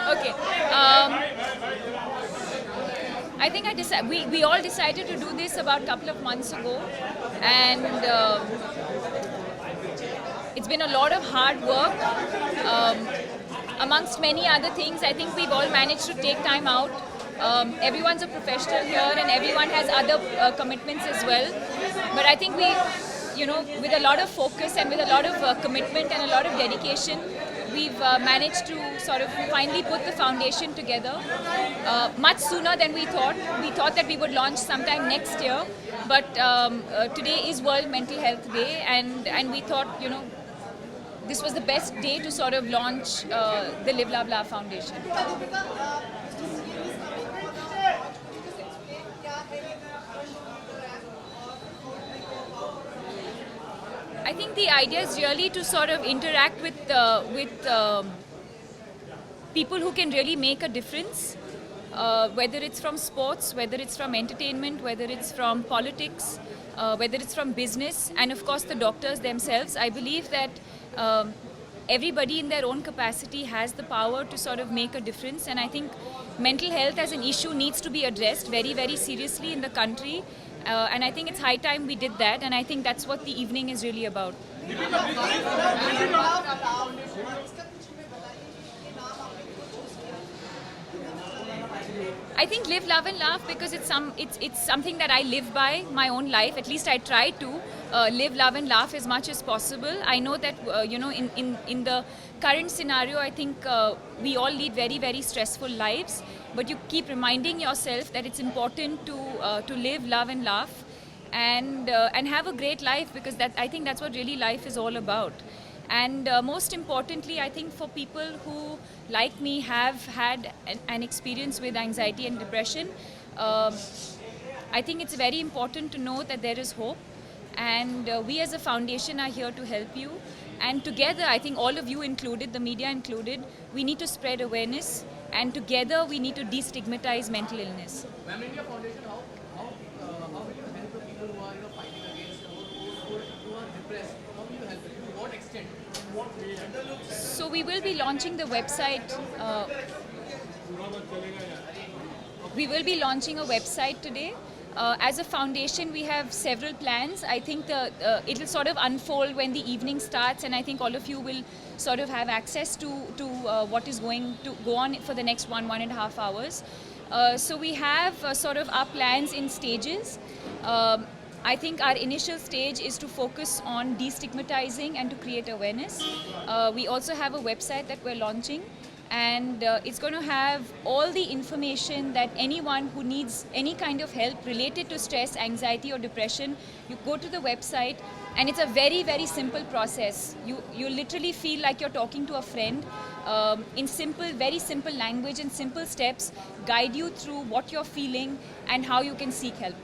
Okay. I think we all decided to do this about a couple of months ago, and it's been a lot of hard work. Amongst many other things, I think we've all managed to take time out. Everyone's a professional here, and everyone has other commitments as well. But I think with a lot of focus and with a lot of commitment and a lot of dedication, we've managed to sort of finally put the foundation together much sooner than we thought. We thought that we would launch sometime next year, but today is World Mental Health Day, and we thought, this was the best day to sort of launch the Live Love Laugh Foundation. I think the idea is really to sort of interact with people who can really make a difference, whether it's from sports, whether it's from entertainment, whether it's from politics, whether it's from business, and of course the doctors themselves. I believe that everybody in their own capacity has the power to sort of make a difference, and I think mental health as an issue needs to be addressed very, very seriously in the country. And I think it's high time we did that, and I think that's what the evening is really about. I think live, love and laugh because it's something that I live by my own life. At least I try to live, love and laugh as much as possible. I know that in the current scenario, I think we all lead very, very stressful lives. But you keep reminding yourself that it's important to live, love and laugh and have a great life, because I think that's what really life is all about. And most importantly, I think for people who, like me, have had an experience with anxiety and depression, I think it's very important to know that there is hope. And we as a foundation are here to help you. And together, I think all of you included, the media included, we need to spread awareness. And together, we need to destigmatize mental illness. Ma'am, in your foundation, how will you help the people who are fighting against or who are depressed? How will you help them? To what extent? What way? So we will be launching the website. We will be launching a website today. As a foundation, we have several plans. I think it will sort of unfold when the evening starts, and I think all of you will sort of have access to what is going to go on for the next 1.5 hours. So we have sort of our plans in stages. I think our initial stage is to focus on destigmatizing and to create awareness. We also have a website that we're launching, and it's going to have all the information that anyone who needs any kind of help related to stress, anxiety or depression, you go to the website, and it's a very, very simple process. You literally feel like you're talking to a friend in simple, very simple language and simple steps, guide you through what you're feeling and how you can seek help.